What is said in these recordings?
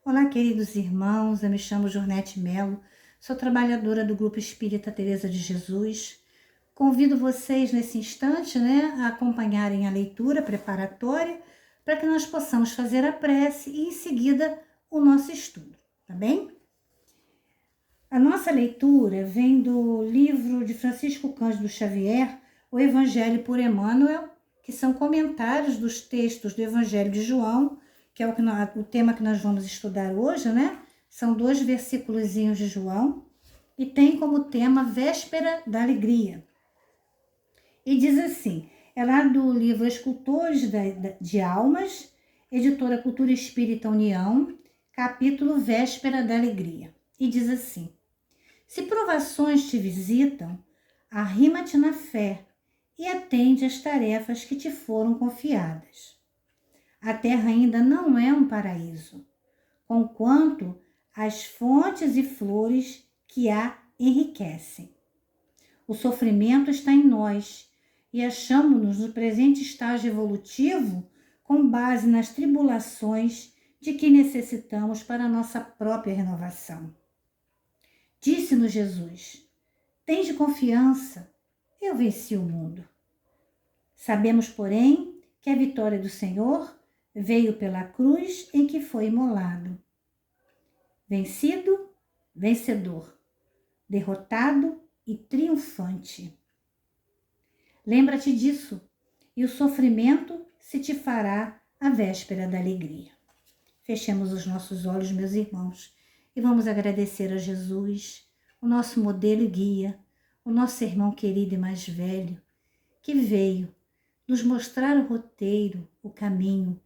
Olá, queridos irmãos, eu me chamo Jornete Melo, sou trabalhadora do Grupo Espírita Teresa de Jesus. Convido vocês nesse instante, a acompanharem a leitura preparatória para que nós possamos fazer a prece e em seguida o nosso estudo, tá bem? A nossa leitura vem do livro de Francisco Cândido Xavier, O Evangelho por Emmanuel, que são comentários dos textos do Evangelho de João, que é o tema que nós vamos estudar hoje, São 2 versículozinhos de João, e tem como tema Véspera da Alegria. E diz assim, é lá do livro Escultores de Almas, editora Cultura Espírita União, capítulo Véspera da Alegria. E diz assim, se provações te visitam, arrima-te na fé e atende às tarefas que te foram confiadas. A terra ainda não é um paraíso, conquanto as fontes e flores que a enriquecem. O sofrimento está em nós e achamo-nos no presente estágio evolutivo com base nas tribulações de que necessitamos para a nossa própria renovação. Disse-nos Jesus, tende confiança, eu venci o mundo. Sabemos, porém, que a vitória do Senhor veio pela cruz em que foi imolado. Vencido, vencedor, derrotado e triunfante. Lembra-te disso, e o sofrimento se te fará a véspera da alegria. Fechemos os nossos olhos, meus irmãos, e vamos agradecer a Jesus, o nosso modelo e guia, o nosso irmão querido e mais velho, que veio nos mostrar o roteiro, o caminho,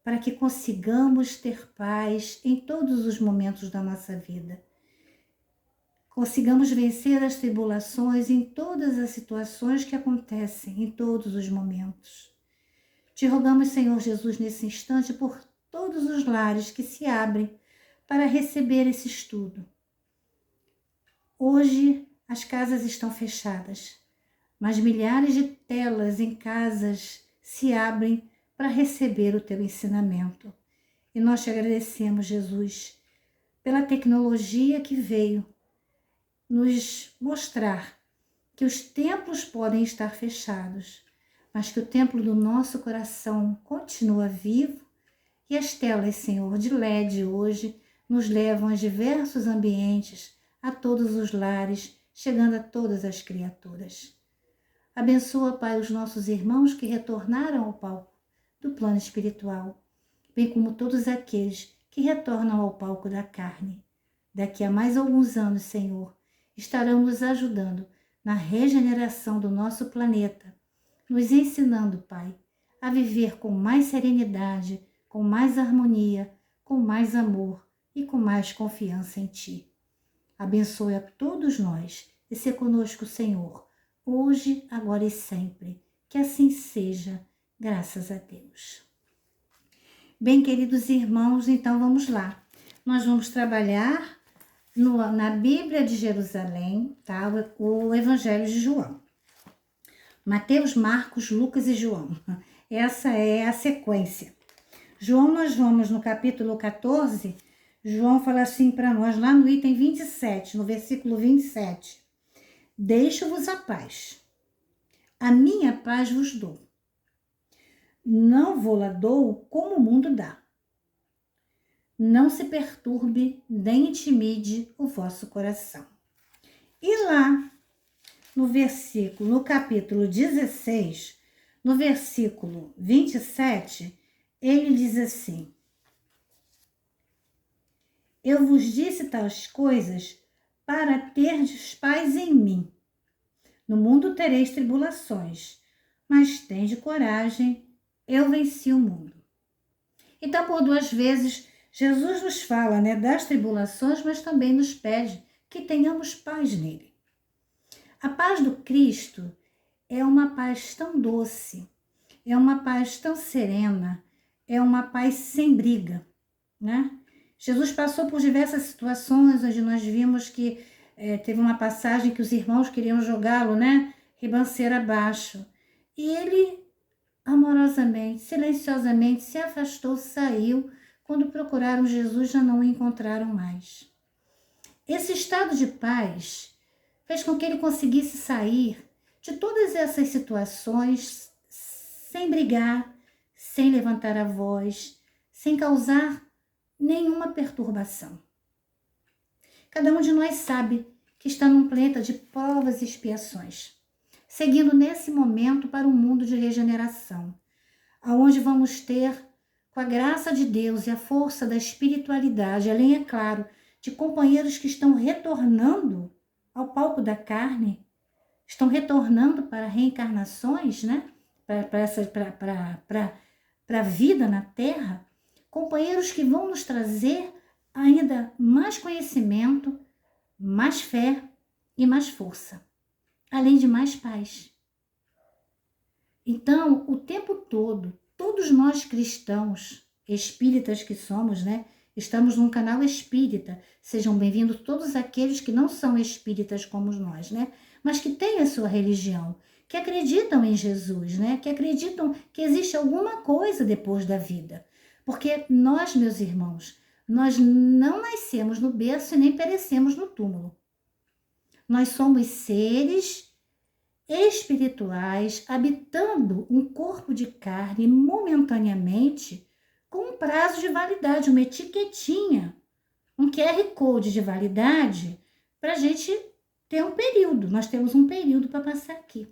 para que consigamos ter paz em todos os momentos da nossa vida. Consigamos vencer as tribulações em todas as situações que acontecem, em todos os momentos. Te rogamos, Senhor Jesus, nesse instante, por todos os lares que se abrem para receber esse estudo. Hoje, as casas estão fechadas, mas milhares de telas em casas se abrem para receber o teu ensinamento. E nós te agradecemos, Jesus, pela tecnologia que veio nos mostrar que os templos podem estar fechados, mas que o templo do nosso coração continua vivo e as telas, Senhor, de LED hoje nos levam a diversos ambientes, a todos os lares, chegando a todas as criaturas. Abençoa, Pai, os nossos irmãos que retornaram ao palco do plano espiritual, bem como todos aqueles que retornam ao palco da carne. Daqui a mais alguns anos, Senhor, estarão nos ajudando na regeneração do nosso planeta, nos ensinando, Pai, a viver com mais serenidade, com mais harmonia, com mais amor e com mais confiança em Ti. Abençoe a todos nós e se conosco, Senhor, hoje, agora e sempre. Que assim seja, graças a Deus. Bem, queridos irmãos, então vamos lá. Nós vamos trabalhar na Bíblia de Jerusalém, tá? O Evangelho de João. Mateus, Marcos, Lucas e João. Essa é a sequência. João, nós vamos no capítulo 14, João fala assim para nós, lá no item 27, no versículo 27. Deixo-vos a paz. A minha paz vos dou. Não vou-la dou como o mundo dá. Não se perturbe, nem intimide o vosso coração. E lá, no capítulo 16, no versículo 27, ele diz assim, eu vos disse tais coisas para terdes paz em mim. No mundo tereis tribulações, mas tende coragem, eu venci o mundo. Então, por 2 vezes, Jesus nos fala, das tribulações, mas também nos pede que tenhamos paz nele. A paz do Cristo é uma paz tão doce, é uma paz tão serena, é uma paz sem briga, Jesus passou por diversas situações onde nós vimos que teve uma passagem que os irmãos queriam jogá-lo, ribanceira abaixo. E ele, amorosamente, silenciosamente, se afastou, saiu, quando procuraram Jesus já não o encontraram mais. Esse estado de paz fez com que ele conseguisse sair de todas essas situações sem brigar, sem levantar a voz, sem causar nenhuma perturbação. Cada um de nós sabe que está num planeta de provas e expiações, seguindo nesse momento para um mundo de regeneração, aonde vamos ter, com a graça de Deus e a força da espiritualidade, além, é claro, de companheiros que estão retornando ao palco da carne, estão retornando para reencarnações, né? Para a vida na Terra, companheiros que vão nos trazer ainda mais conhecimento, mais fé e mais força, além de mais paz. Então, o tempo todo, todos nós cristãos, espíritas que somos, né? Estamos num canal espírita. Sejam bem-vindos todos aqueles que não são espíritas como nós, né? Mas que têm a sua religião, que acreditam em Jesus, né? Que acreditam que existe alguma coisa depois da vida. Porque nós, meus irmãos, nós não nascemos no berço e nem perecemos no túmulo. Nós somos seres espirituais habitando um corpo de carne momentaneamente com um prazo de validade, uma etiquetinha, um QR Code de validade para a gente ter um período. Nós temos um período para passar aqui.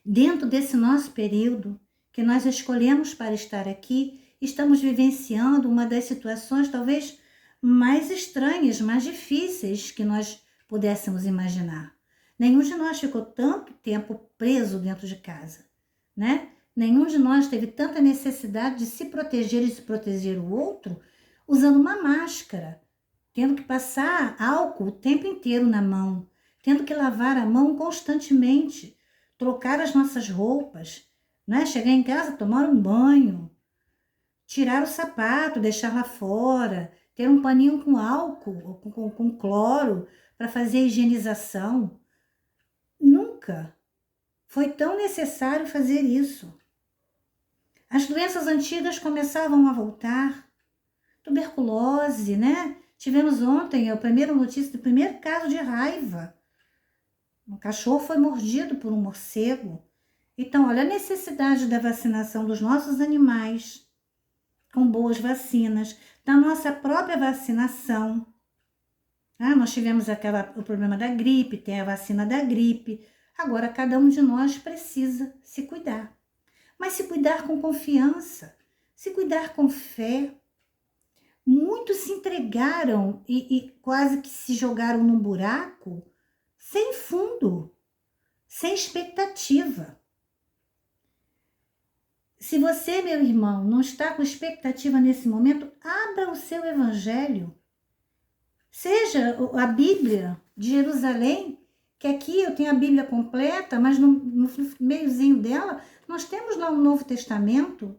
Dentro desse nosso período que nós escolhemos para estar aqui, estamos vivenciando uma das situações talvez mais estranhas, mais difíceis que nós pudéssemos imaginar. Nenhum de nós ficou tanto tempo preso dentro de casa, né? Nenhum de nós teve tanta necessidade de se proteger e se proteger o outro usando uma máscara, tendo que passar álcool o tempo inteiro na mão, tendo que lavar a mão constantemente, trocar as nossas roupas, né? Chegar em casa, tomar um banho, tirar o sapato, deixar lá fora, ter um paninho com álcool, com cloro para fazer a higienização. Nunca foi tão necessário fazer isso. As doenças antigas começavam a voltar. Tuberculose, né? Tivemos ontem a primeira notícia do primeiro caso de raiva. Um cachorro foi mordido por um morcego. Então, olha a necessidade da vacinação dos nossos animais, com boas vacinas, da nossa própria vacinação. Nós tivemos o problema da gripe, tem a vacina da gripe. Agora, cada um de nós precisa se cuidar. Mas se cuidar com confiança, se cuidar com fé. Muitos se entregaram e quase que se jogaram num buraco sem fundo, sem expectativa. Se você, meu irmão, não está com expectativa nesse momento, abra o seu evangelho. Seja a Bíblia de Jerusalém, que aqui eu tenho a Bíblia completa, mas no meiozinho dela nós temos lá um Novo Testamento.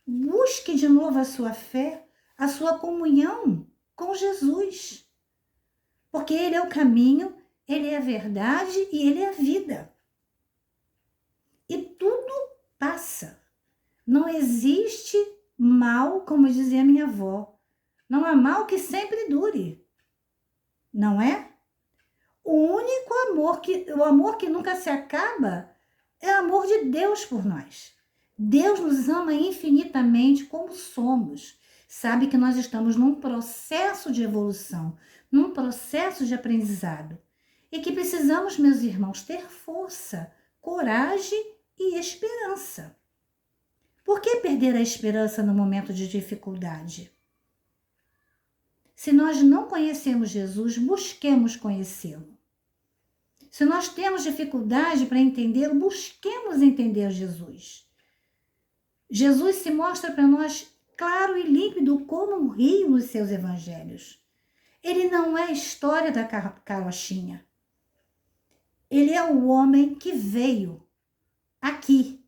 Busque de novo a sua fé, a sua comunhão com Jesus. Porque Ele é o caminho, Ele é a verdade e Ele é a vida. E tudo passa. Não existe mal, como dizia minha avó. Não há mal que sempre dure. Não é? O único amor, o amor que nunca se acaba, é o amor de Deus por nós. Deus nos ama infinitamente como somos. Sabe que nós estamos num processo de evolução, num processo de aprendizado. E que precisamos, meus irmãos, ter força, coragem e esperança. Por que perder a esperança no momento de dificuldade? Se nós não conhecemos Jesus, busquemos conhecê-lo. Se nós temos dificuldade para entendê-lo, busquemos entender Jesus. Jesus se mostra para nós claro e límpido como um rio nos seus evangelhos. Ele não é a história da carochinha. Ele é o homem que veio aqui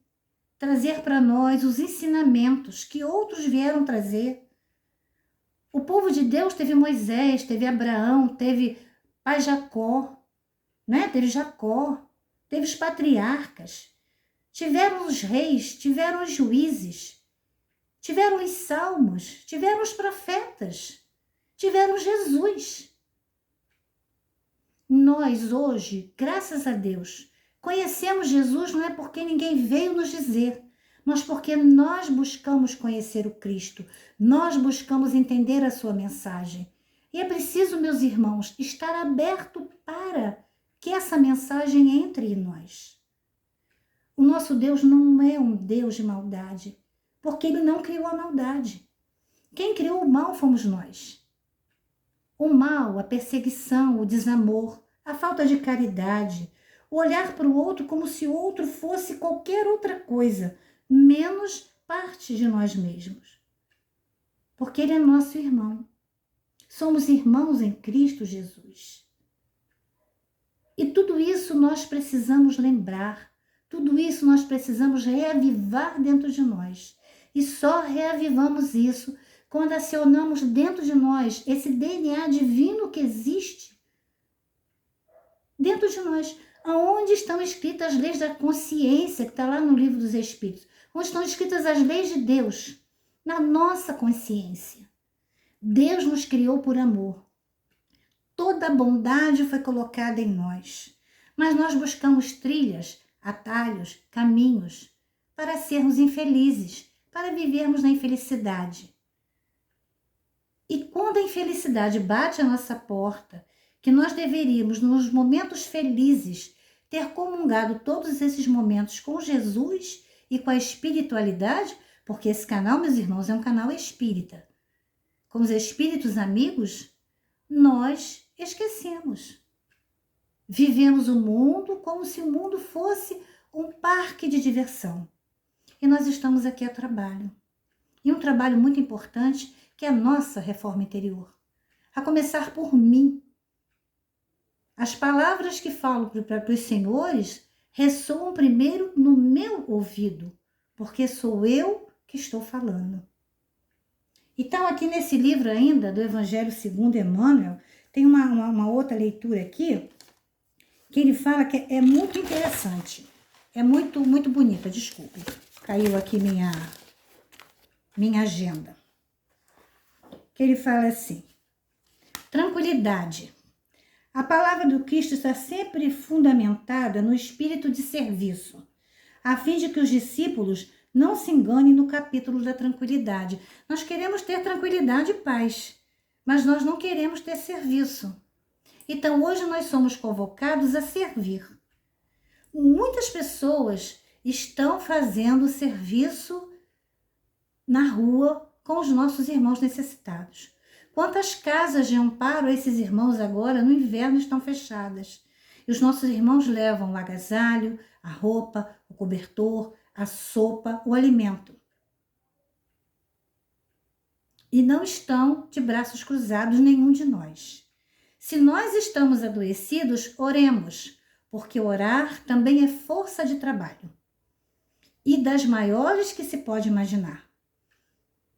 trazer para nós os ensinamentos que outros vieram trazer. O povo de Deus teve Moisés, teve Abraão, teve pai Jacó, né? Teve Jacó, teve os patriarcas, tiveram os reis, tiveram os juízes, tiveram os salmos, tiveram os profetas, tiveram Jesus. Nós hoje, graças a Deus, conhecemos Jesus não é porque ninguém veio nos dizer, mas porque nós buscamos conhecer o Cristo, nós buscamos entender a sua mensagem. E é preciso, meus irmãos, estar aberto para que essa mensagem entre em nós. O nosso Deus não é um Deus de maldade, porque Ele não criou a maldade. Quem criou o mal fomos nós. O mal, a perseguição, o desamor, a falta de caridade, o olhar para o outro como se o outro fosse qualquer outra coisa, menos parte de nós mesmos. Porque Ele é nosso irmão. Somos irmãos em Cristo Jesus. E tudo isso nós precisamos lembrar, tudo isso nós precisamos reavivar dentro de nós. E só reavivamos isso quando acionamos dentro de nós esse DNA divino que existe dentro de nós, aonde estão escritas as leis da consciência, que está lá no livro dos Espíritos, onde estão escritas as leis de Deus, na nossa consciência. Deus nos criou por amor. Toda a bondade foi colocada em nós, mas nós buscamos trilhas, atalhos, caminhos para sermos infelizes, para vivermos na infelicidade. E quando a infelicidade bate à nossa porta, que nós deveríamos, nos momentos felizes, ter comungado todos esses momentos com Jesus e com a espiritualidade, porque esse canal, meus irmãos, é um canal espírita. Com os espíritos amigos, nós esquecemos. Vivemos o mundo como se o mundo fosse um parque de diversão. E nós estamos aqui a trabalho. E um trabalho muito importante, que é a nossa reforma interior. A começar por mim. As palavras que falo para os senhores ressoam primeiro no meu ouvido, porque sou eu que estou falando. Então, aqui nesse livro ainda, do Evangelho segundo Emmanuel, tem uma outra leitura aqui, que ele fala que é muito interessante. É muito bonita, desculpe. Caiu aqui minha agenda. Que ele fala assim: tranquilidade. A palavra do Cristo está sempre fundamentada no espírito de serviço, a fim de que os discípulos não se enganem no capítulo da tranquilidade. Nós queremos ter tranquilidade e paz, mas nós não queremos ter serviço. Então, hoje nós somos convocados a servir. Muitas pessoas estão fazendo serviço na rua com os nossos irmãos necessitados. Quantas casas de amparo a esses irmãos agora no inverno estão fechadas? E os nossos irmãos levam o agasalho, a roupa, o cobertor, a sopa, o alimento. E não estão de braços cruzados nenhum de nós. Se nós estamos adoecidos, oremos, porque orar também é força de trabalho. E das maiores que se pode imaginar.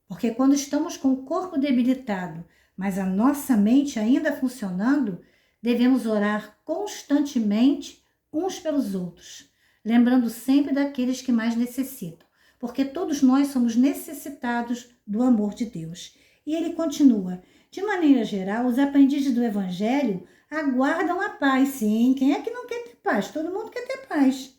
Porque quando estamos com o corpo debilitado, mas a nossa mente ainda funcionando, devemos orar constantemente uns pelos outros, lembrando sempre daqueles que mais necessitam, porque todos nós somos necessitados do amor de Deus. E ele continua: de maneira geral, os aprendizes do Evangelho aguardam a paz. Sim, quem é que não quer ter paz? Todo mundo quer ter paz.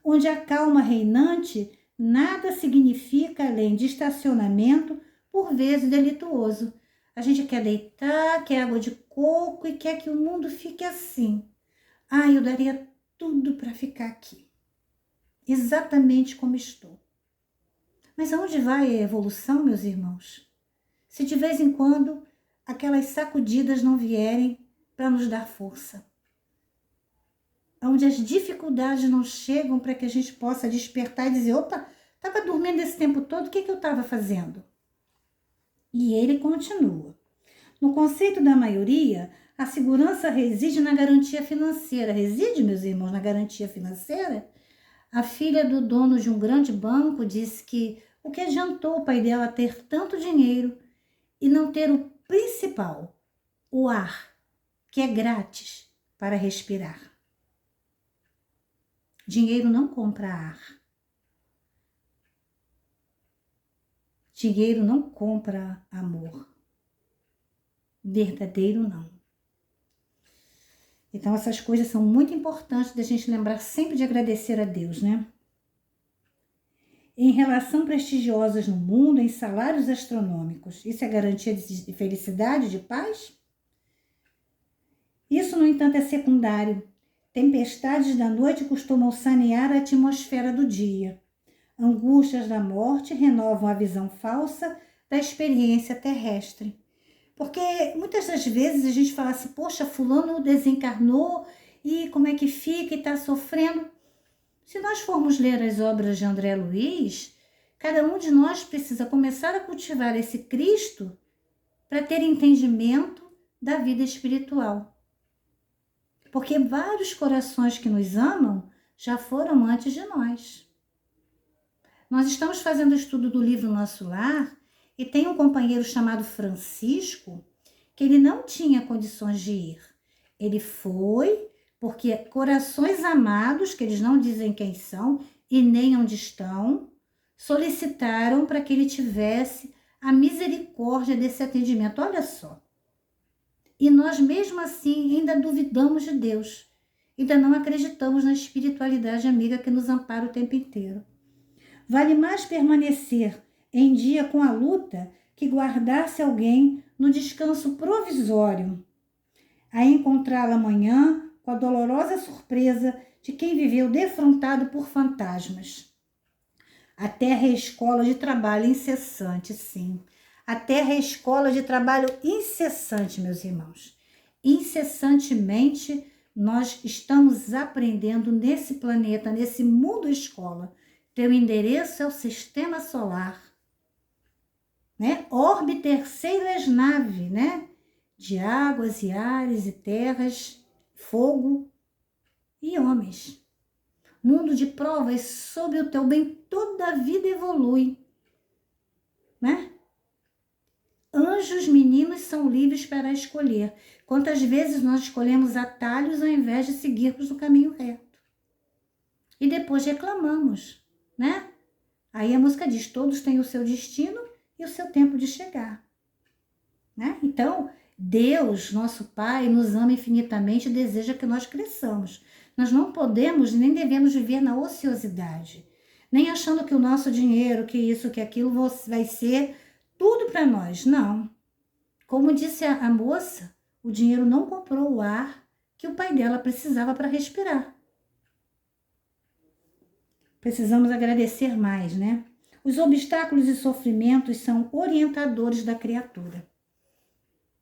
Onde a calma reinante nada significa além de estacionamento, por vezes delituoso. A gente quer deitar, quer água de coco e quer que o mundo fique assim. Ah, eu daria tudo para ficar aqui, exatamente como estou. Mas aonde vai a evolução, meus irmãos? Se de vez em quando aquelas sacudidas não vierem para nos dar força. Onde as dificuldades não chegam para que a gente possa despertar e dizer: opa, estava dormindo esse tempo todo, o que eu estava fazendo? E ele continua: no conceito da maioria, a segurança reside na garantia financeira. Reside, meus irmãos, na garantia financeira? A filha do dono de um grande banco disse que o que adiantou o pai dela ter tanto dinheiro e não ter o principal, o ar, que é grátis para respirar. Dinheiro não compra ar. Dinheiro não compra amor. Verdadeiro não. Então, essas coisas são muito importantes da gente lembrar sempre de agradecer a Deus, né? Em relação prestigiosas no mundo, em salários astronômicos. Isso é garantia de felicidade, de paz? Isso, no entanto, é secundário. Tempestades da noite costumam sanear a atmosfera do dia. Angústias da morte renovam a visão falsa da experiência terrestre. Porque muitas das vezes a gente fala assim, poxa, fulano desencarnou e como é que fica e está sofrendo. Se nós formos ler as obras de André Luiz, cada um de nós precisa começar a cultivar esse Cristo para ter entendimento da vida espiritual. Porque vários corações que nos amam já foram antes de nós. Nós estamos fazendo o estudo do livro Nosso Lar e tem um companheiro chamado Francisco que ele não tinha condições de ir. Ele foi porque corações amados, que eles não dizem quem são e nem onde estão, solicitaram para que ele tivesse a misericórdia desse atendimento. Olha só. E nós mesmo assim ainda duvidamos de Deus. Ainda não acreditamos na espiritualidade amiga que nos ampara o tempo inteiro. Vale mais permanecer em dia com a luta que guardar-se alguém no descanso provisório, a encontrá-la amanhã com a dolorosa surpresa de quem viveu defrontado por fantasmas. A terra é escola de trabalho incessante, sim. A terra é escola de trabalho incessante, meus irmãos. Incessantemente, nós estamos aprendendo nesse planeta, nesse mundo escola. Teu endereço é o sistema solar, né? Orbe terceiras nave, né? De águas e ares e terras, fogo e homens. Mundo de provas sob o teu bem, toda a vida evolui, né? Anjos meninos são livres para escolher. Quantas vezes nós escolhemos atalhos ao invés de seguirmos o caminho reto? E depois reclamamos, né? Aí a música diz, todos têm o seu destino e o seu tempo de chegar, né? Então, Deus, nosso Pai, nos ama infinitamente e deseja que nós cresçamos. Nós não podemos nem devemos viver na ociosidade, nem achando que o nosso dinheiro, que isso, que aquilo vai ser tudo para nós. Não. Como disse a moça, o dinheiro não comprou o ar que o pai dela precisava para respirar. Precisamos agradecer mais, né? Os obstáculos e sofrimentos são orientadores da criatura,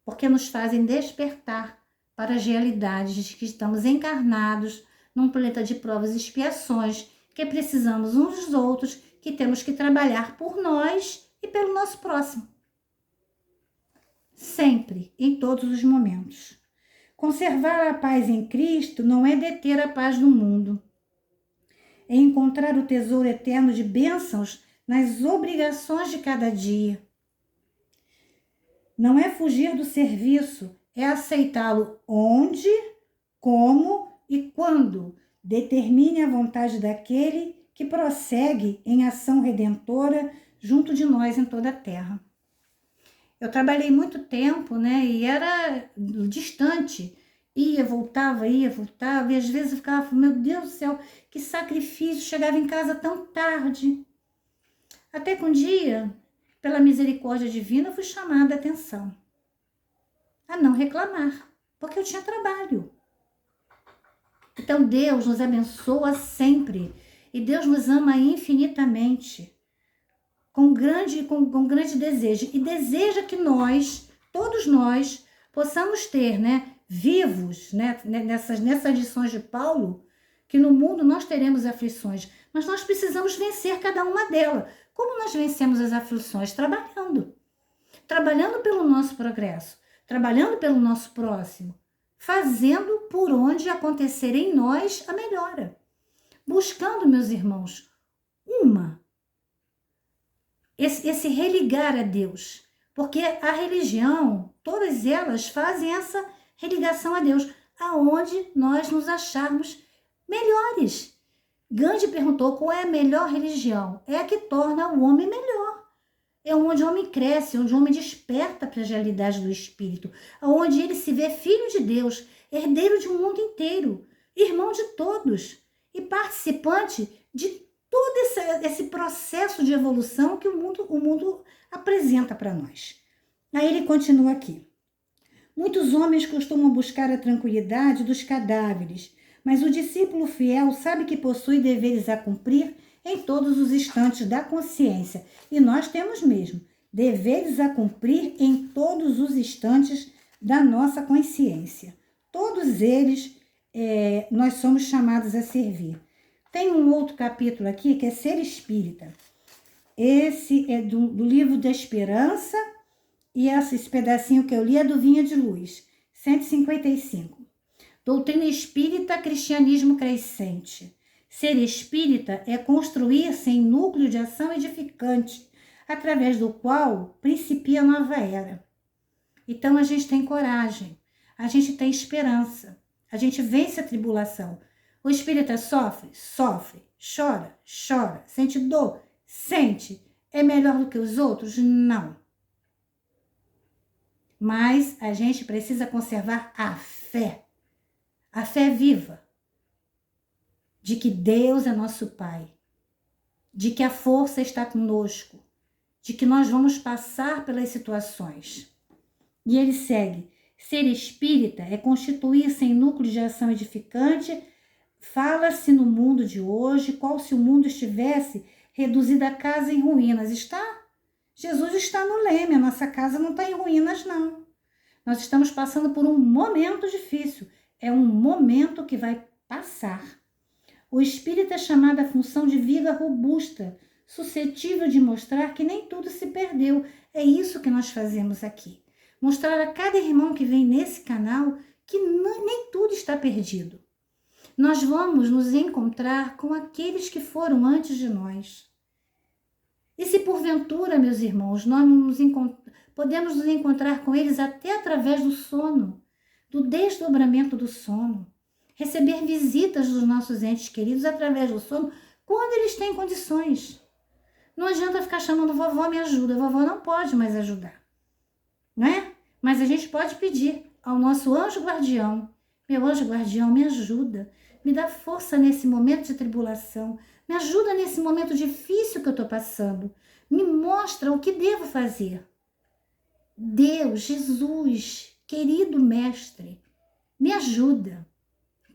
porque nos fazem despertar para as realidades de que estamos encarnados num planeta de provas e expiações, que precisamos uns dos outros, que temos que trabalhar por nós e pelo nosso próximo. Sempre, em todos os momentos. Conservar a paz em Cristo não é deter a paz do mundo. É encontrar o tesouro eterno de bênçãos nas obrigações de cada dia. Não é fugir do serviço, é aceitá-lo onde, como e quando determine a vontade daquele que prossegue em ação redentora junto de nós em toda a terra. Eu trabalhei muito tempo, né, e era distante, ia, voltava, e às vezes eu ficava, meu Deus do céu, que sacrifício, chegava em casa tão tarde. Até que um dia, pela misericórdia divina, eu fui chamada a atenção a não reclamar, porque eu tinha trabalho. Então Deus nos abençoa sempre e Deus nos ama infinitamente, com grande desejo, e deseja que nós, todos nós, possamos ter, né, vivos, né, nessas lições de Paulo, que no mundo nós teremos aflições, mas nós precisamos vencer cada uma delas. Como nós vencemos as aflições? Trabalhando pelo nosso progresso, trabalhando pelo nosso próximo, fazendo por onde acontecer em nós a melhora, buscando, meus irmãos, esse religar a Deus, porque a religião, todas elas fazem essa religação a Deus, aonde nós nos acharmos melhores. Gandhi perguntou qual é a melhor religião? É a que torna o homem melhor. É onde o homem cresce, onde o homem desperta para as realidades do Espírito, onde ele se vê filho de Deus, herdeiro de um mundo inteiro, irmão de todos e participante de todo esse processo de evolução que o mundo apresenta para nós. Aí ele continua aqui. Muitos homens costumam buscar a tranquilidade dos cadáveres, mas o discípulo fiel sabe que possui deveres a cumprir em todos os instantes da consciência. E nós temos mesmo deveres a cumprir em todos os instantes da nossa consciência. Todos eles nós somos chamados a servir. Tem um outro capítulo aqui que é Ser Espírita. Esse é do livro da Esperança e esse pedacinho que eu li é do Vinha de Luz, 155. Doutrina Espírita, Cristianismo Crescente. Ser espírita é construir-se em núcleo de ação edificante, através do qual principia a nova era. Então a gente tem coragem, a gente tem esperança, a gente vence a tribulação. O espírita sofre, chora, sente dor, sente. É melhor do que os outros? Não. Mas a gente precisa conservar a fé viva, de que Deus é nosso Pai, de que a força está conosco, de que nós vamos passar pelas situações. E ele segue, ser espírita é constituir-se em núcleo de ação edificante. Fala-se no mundo de hoje, qual se o mundo estivesse reduzido a casa em ruínas. Está? Jesus está no leme, a nossa casa não está em ruínas, não. Nós estamos passando por um momento difícil, é um momento que vai passar. O espírito é chamado à função de viga robusta, suscetível de mostrar que nem tudo se perdeu. É isso que nós fazemos aqui. Mostrar a cada irmão que vem nesse canal que nem tudo está perdido. Nós vamos nos encontrar com aqueles que foram antes de nós. E se porventura, meus irmãos, nós podemos nos encontrar com eles até através do sono, do desdobramento do sono. Receber visitas dos nossos entes queridos através do sono, quando eles têm condições. Não adianta ficar chamando vovó me ajuda, a vovó não pode mais ajudar, não é? Mas a gente pode pedir ao nosso anjo guardião, meu anjo guardião, me ajuda, me dá força nesse momento de tribulação, me ajuda nesse momento difícil que eu estou passando, me mostra o que devo fazer. Deus, Jesus, querido mestre, me ajuda.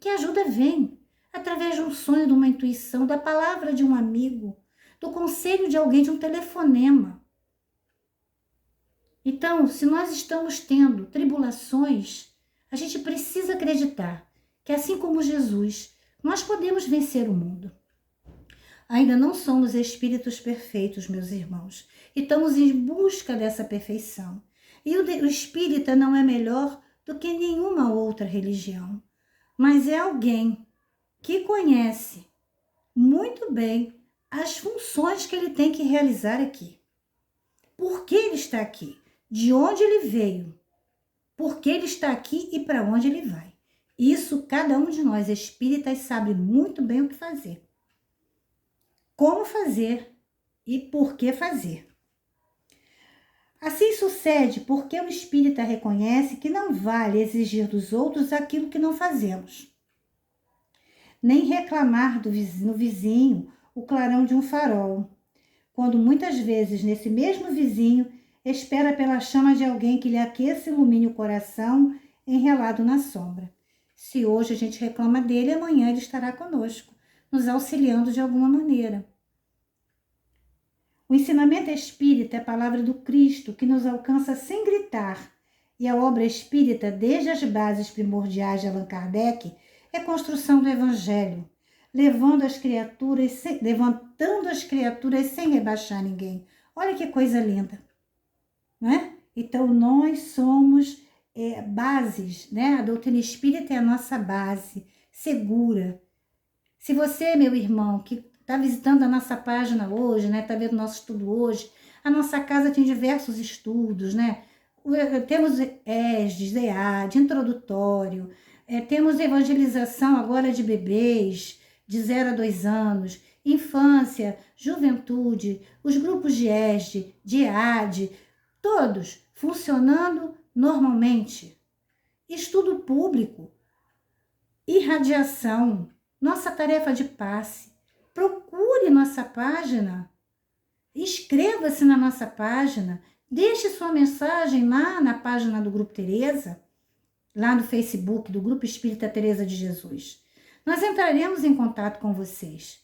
Que ajuda vem através de um sonho, de uma intuição, da palavra de um amigo, do conselho de alguém, de um telefonema. Então, se nós estamos tendo tribulações, a gente precisa acreditar que, assim como Jesus, nós podemos vencer o mundo. Ainda não somos espíritos perfeitos, meus irmãos, e estamos em busca dessa perfeição. E o espírita não é melhor do que nenhuma outra religião, mas é alguém que conhece muito bem as funções que ele tem que realizar aqui. Por que ele está aqui? De onde ele veio? Por que ele está aqui e para onde ele vai? Isso cada um de nós espíritas sabe muito bem o que fazer. Como fazer e por que fazer. Assim sucede porque o espírita reconhece que não vale exigir dos outros aquilo que não fazemos, nem reclamar no vizinho o clarão de um farol, quando muitas vezes nesse mesmo vizinho espera pela chama de alguém que lhe aqueça e ilumine o coração enrelado na sombra. Se hoje a gente reclama dele, amanhã ele estará conosco, nos auxiliando de alguma maneira. O ensinamento espírita é a palavra do Cristo que nos alcança sem gritar, e a obra espírita, desde as bases primordiais de Allan Kardec, é construção do Evangelho, levantando as criaturas sem rebaixar ninguém. Olha que coisa linda, não é? Então nós somos bases, né? A doutrina espírita é a nossa base segura. Se você, meu irmão, que está visitando a nossa página hoje, né? Está vendo nosso estudo hoje, a nossa casa tem diversos estudos, né? Temos ESDs, EAD, introdutório, temos evangelização agora de bebês de 0 a 2 anos, infância, juventude, os grupos de ESD, de EAD, todos funcionando normalmente. Estudo público, irradiação, nossa tarefa de passe. Procure nossa página, inscreva-se na nossa página, deixe sua mensagem lá na página do Grupo Teresa, lá no Facebook do Grupo Espírita Teresa de Jesus. Nós entraremos em contato com vocês.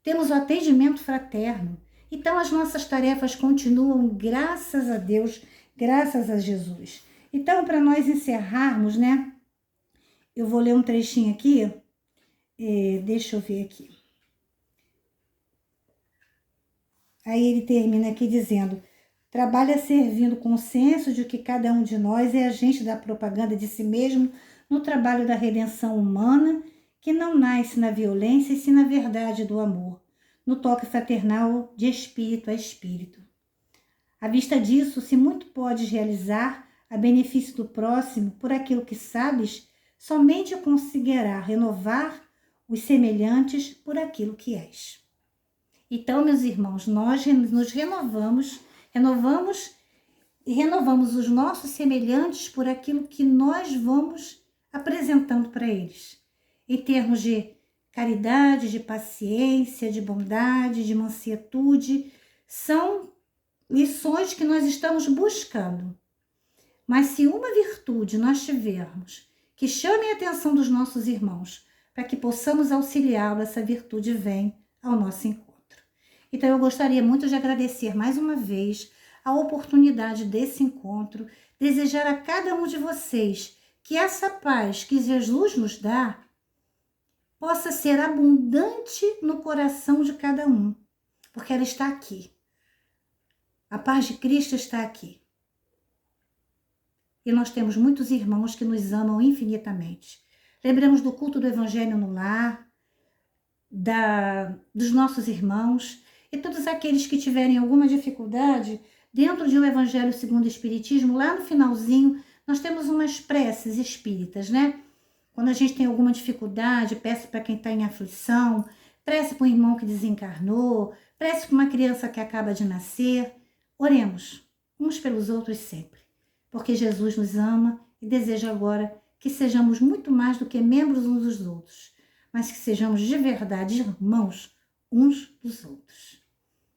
Temos o atendimento fraterno. Então, as nossas tarefas continuam, graças a Deus, graças a Jesus. Então, para nós encerrarmos, né? Eu vou ler um trechinho aqui. Deixa eu ver aqui. Aí ele termina aqui dizendo: trabalha servindo com o senso de que cada um de nós é agente da propaganda de si mesmo no trabalho da redenção humana, que não nasce na violência e sim na verdade do amor, no toque fraternal de espírito a espírito. À vista disso, se muito podes realizar a benefício do próximo por aquilo que sabes, somente conseguirá renovar os semelhantes por aquilo que és. Então, meus irmãos, nós nos renovamos e renovamos os nossos semelhantes por aquilo que nós vamos apresentando para eles, em termos de caridade, de paciência, de bondade, de mansietude. São lições que nós estamos buscando. Mas se uma virtude nós tivermos que chame a atenção dos nossos irmãos, para que possamos auxiliá-lo, essa virtude vem ao nosso encontro. Então, eu gostaria muito de agradecer mais uma vez a oportunidade desse encontro, desejar a cada um de vocês que essa paz que Jesus nos dá possa ser abundante no coração de cada um, porque ela está aqui. A paz de Cristo está aqui. E nós temos muitos irmãos que nos amam infinitamente. Lembramos do culto do Evangelho no lar, dos nossos irmãos e todos aqueles que tiverem alguma dificuldade dentro de um Evangelho segundo o Espiritismo. Lá no finalzinho, nós temos umas preces espíritas, né? Quando a gente tem alguma dificuldade, peça para quem está em aflição, prece para um irmão que desencarnou, prece para uma criança que acaba de nascer. Oremos uns pelos outros sempre, porque Jesus nos ama e deseja agora que sejamos muito mais do que membros uns dos outros, mas que sejamos de verdade irmãos uns dos outros.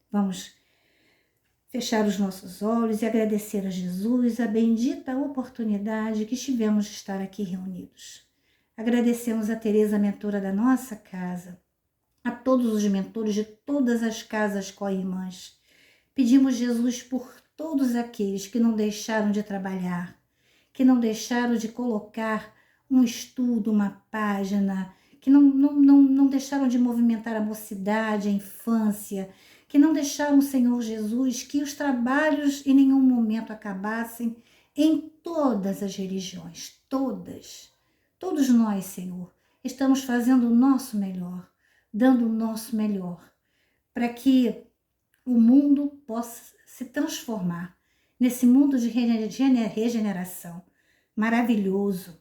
Vamos fechar os nossos olhos e agradecer a Jesus a bendita oportunidade que tivemos de estar aqui reunidos. Agradecemos a Teresa, mentora da nossa casa, a todos os mentores de todas as casas co-irmãs. Pedimos, Jesus, por todos aqueles que não deixaram de trabalhar, que não deixaram de colocar um estudo, uma página, que não deixaram de movimentar a mocidade, a infância, que não deixaram, Senhor Jesus, que os trabalhos em nenhum momento acabassem em todas as religiões, todas. Todos nós, Senhor, estamos fazendo o nosso melhor, dando o nosso melhor, para que o mundo possa se transformar nesse mundo de regeneração maravilhoso,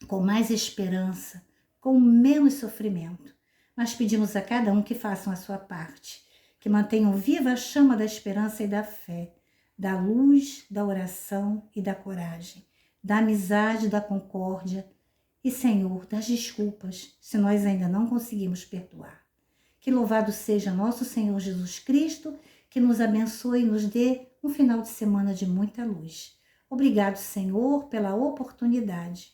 com mais esperança, com menos sofrimento. Nós pedimos a cada um que façam a sua parte, que mantenham viva a chama da esperança e da fé, da luz, da oração e da coragem, da amizade, da concórdia e, Senhor, das desculpas, se nós ainda não conseguimos perdoar. Que louvado seja nosso Senhor Jesus Cristo, que nos abençoe e nos dê um final de semana de muita luz. Obrigado, Senhor, pela oportunidade.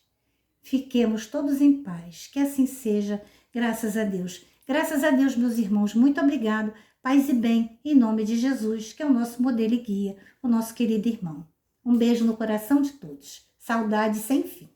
Fiquemos todos em paz, que assim seja, graças a Deus. Graças a Deus, meus irmãos, muito obrigado. Paz e bem, em nome de Jesus, que é o nosso modelo e guia, o nosso querido irmão. Um beijo no coração de todos. Saudade sem fim.